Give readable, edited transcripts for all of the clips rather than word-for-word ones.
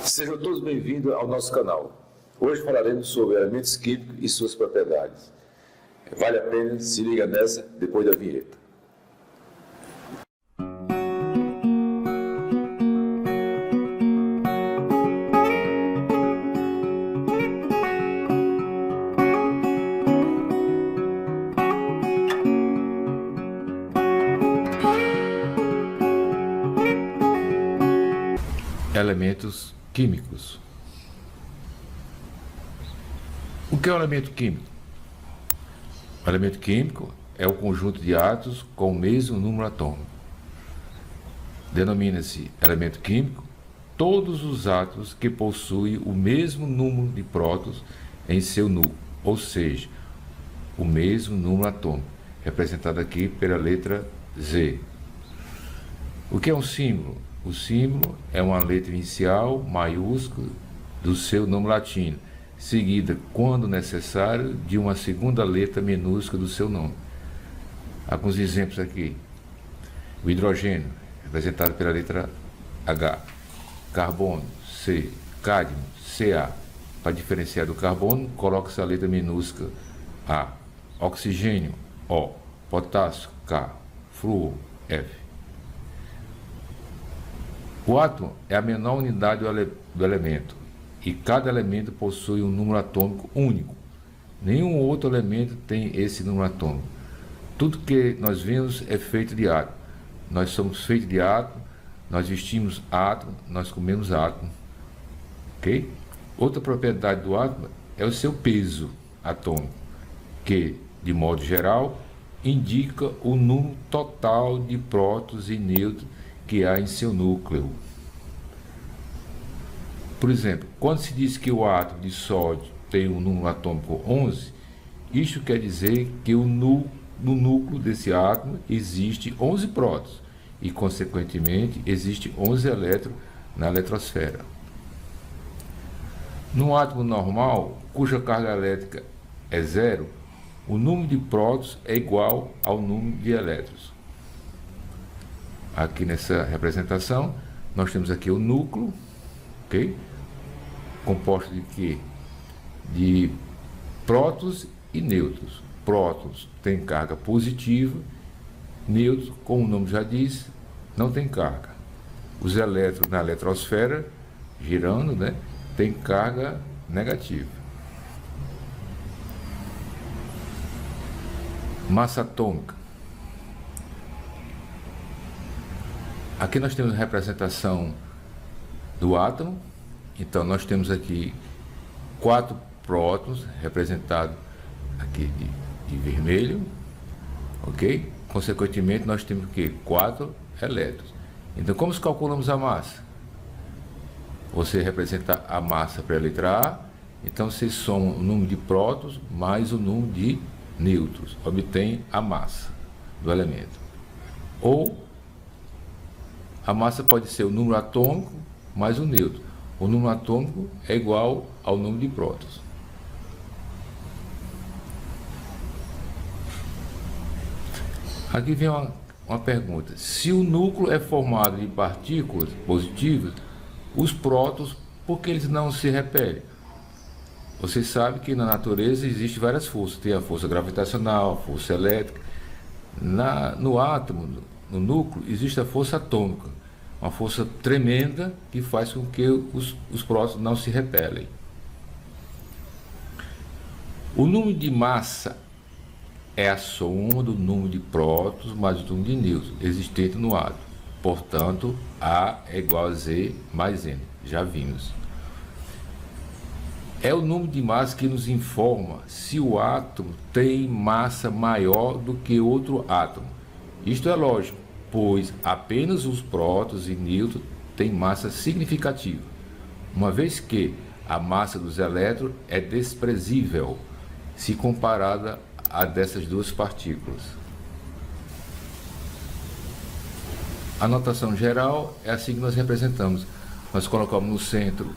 Sejam todos bem-vindos ao nosso canal. Hoje falaremos sobre elementos químicos e suas propriedades. Vale a pena, se liga nessa depois da vinheta. Elementos químicos. O que é um elemento químico? O elemento químico é o conjunto de átomos com o mesmo número atômico. Denomina-se elemento químico todos os átomos que possuem o mesmo número de prótons em seu núcleo, ou seja, o mesmo número atômico, representado aqui pela letra Z. O que é um símbolo? O símbolo é uma letra inicial maiúscula do seu nome latino, seguida, quando necessário, de uma segunda letra minúscula do seu nome. Alguns exemplos aqui. O hidrogênio, representado pela letra H. Carbono, C. Cádmio, Ca. Para diferenciar do carbono, coloca-se a letra minúscula A. Oxigênio, O. Potássio, K. Flúor, F. O átomo é a menor unidade do elemento, e cada elemento possui um número atômico único. Nenhum outro elemento tem esse número atômico. Tudo que nós vemos é feito de átomo. Nós somos feitos de átomo, nós vestimos átomo, nós comemos átomo. Ok? Outra propriedade do átomo é o seu peso atômico, que, de modo geral, indica o número total de prótons e nêutrons que há em seu núcleo. Por exemplo, quando se diz que o átomo de sódio tem um número atômico 11, isto quer dizer que no núcleo desse átomo existe 11 prótons e, consequentemente, existe 11 elétrons na eletrosfera. No átomo normal, cuja carga elétrica é zero, o número de prótons é igual ao número de elétrons. Aqui nessa representação, nós temos aqui o núcleo, ok? Composto de quê? De prótons e nêutrons. Prótons tem carga positiva, nêutrons, como o nome já diz, não tem carga. Os elétrons na eletrosfera, girando, né, tem carga negativa. Massa atômica. Aqui nós temos a representação do átomo. Então nós temos aqui 4 prótons, representados aqui de vermelho, ok? Consequentemente nós temos aqui 4 elétrons. Então como calculamos a massa? Você representa a massa para a letra A, então você soma o número de prótons mais o número de nêutrons, obtém a massa do elemento. Ou a massa pode ser o número atômico mais o nêutron. O número atômico é igual ao número de prótons. Aqui vem uma pergunta. Se o núcleo é formado de partículas positivas, os prótons, por que eles não se repelem? Você sabe que na natureza existem várias forças. Tem a força gravitacional, a força elétrica. No átomo, no núcleo, existe a força atômica, uma força tremenda que faz com que os prótons não se repelem. O número de massa é a soma do número de prótons mais o número de nêutrons existente no átomo. Portanto, A é igual a Z mais N. Já vimos. É o número de massa que nos informa se o átomo tem massa maior do que outro átomo. Isto é lógico, pois apenas os prótons e nêutrons têm massa significativa, uma vez que a massa dos elétrons é desprezível se comparada a dessas duas partículas. A notação geral é assim que nós representamos. Nós colocamos no centro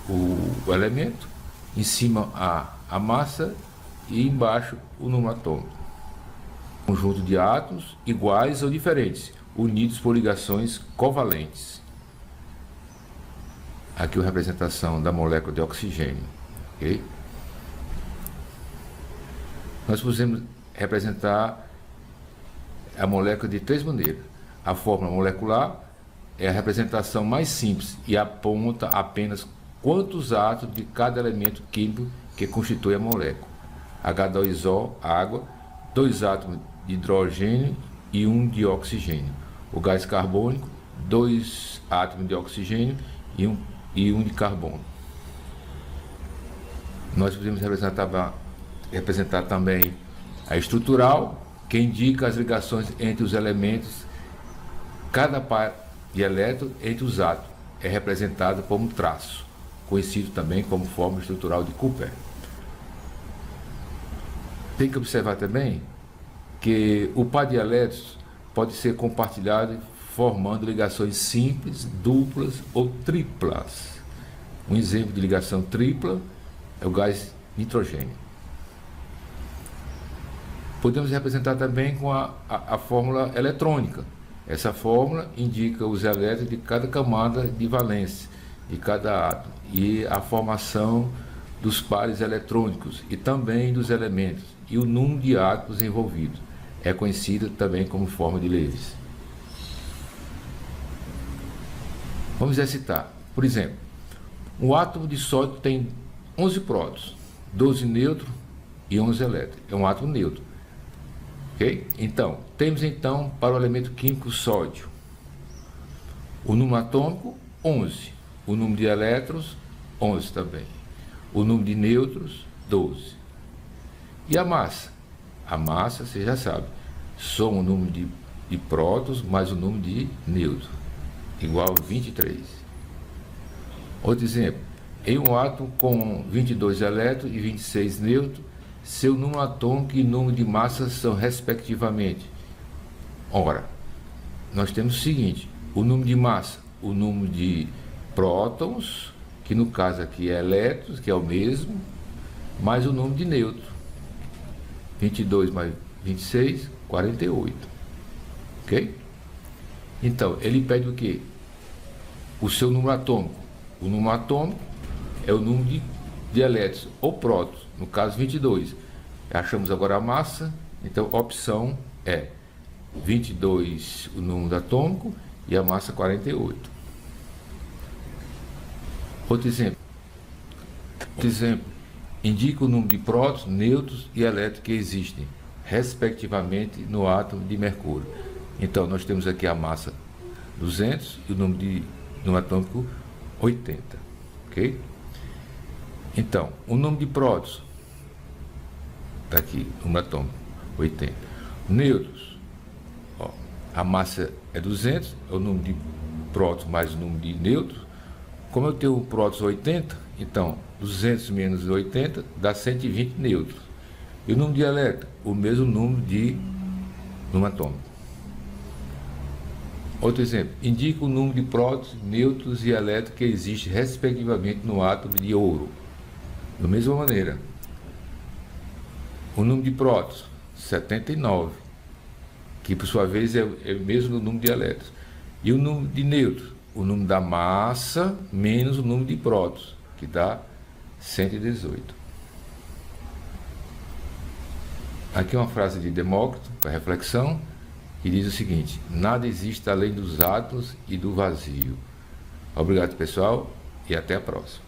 o elemento, em cima a massa e embaixo o número atômico. Conjunto de átomos iguais ou diferentes, unidos por ligações covalentes. aqui a representação da molécula de oxigênio. Okay? Nós podemos representar a molécula de três maneiras. A fórmula molecular é a representação mais simples e aponta apenas quantos átomos de cada elemento químico que constitui a molécula. H2O, água, 2 átomos de hidrogênio e 1 de oxigênio. O gás carbônico, 2 átomos de oxigênio e 1 de carbono. Nós podemos representar também a estrutural, que indica as ligações entre os elementos. Cada par de elétron entre os átomos é representado por um traço, conhecido também como forma estrutural de Cooper. Tem que observar também que o par de elétrons pode ser compartilhado formando ligações simples, duplas ou triplas. Um exemplo de ligação tripla é o gás nitrogênio. Podemos representar também com a fórmula eletrônica. Essa fórmula indica os elétrons de cada camada de valência de cada átomo e a formação dos pares eletrônicos e também dos elementos e o número de átomos envolvidos. É conhecida também como forma de Lewis. Vamos exercitar. Por exemplo, um átomo de sódio tem 11 prótons, 12 nêutrons e 11 elétrons. É um átomo neutro. Okay? Então, temos para o elemento químico sódio o número atômico 11, o número de elétrons 11 também, o número de nêutrons 12. E a massa? A massa, você já sabe, soma o número de prótons mais o número de nêutrons, igual a 23. Outro exemplo, em um átomo com 22 elétrons e 26 nêutrons, seu número atômico e número de massa são respectivamente. Ora, nós temos o seguinte: o número de massa, o número de prótons, que no caso aqui é elétrons, que é o mesmo, mais o número de nêutrons. 22 mais 26, 48. Ok? Então, ele pede o quê? O seu número atômico. O número atômico é o número de elétrons ou prótons, no caso 22. Achamos agora a massa, então a opção é 22 o número atômico e a massa 48. Outro exemplo. Indica o número de prótons, nêutrons e elétrons que existem, respectivamente, no átomo de mercúrio. Então, nós temos aqui a massa 200 e o número atômico 80. Ok? Então, o número de prótons, está aqui, o número atômico, 80. Nêutrons, a massa é 200, é o número de prótons mais o número de nêutrons. Como eu tenho prótons 80, então 200 menos 80 dá 120 nêutrons. E o número de elétrons, o mesmo número de número atômico. Outro exemplo, indica o número de prótons, nêutrons e elétrons que existe respectivamente no átomo de ouro. Da mesma maneira, o número de prótons, 79, que por sua vez é o mesmo do número de elétrons. E o número de nêutrons, o número da massa menos o número de prótons, que dá 118. Aqui uma frase de Demócrito, para reflexão, que diz o seguinte: nada existe além dos átomos e do vazio. Obrigado, pessoal, e até a próxima.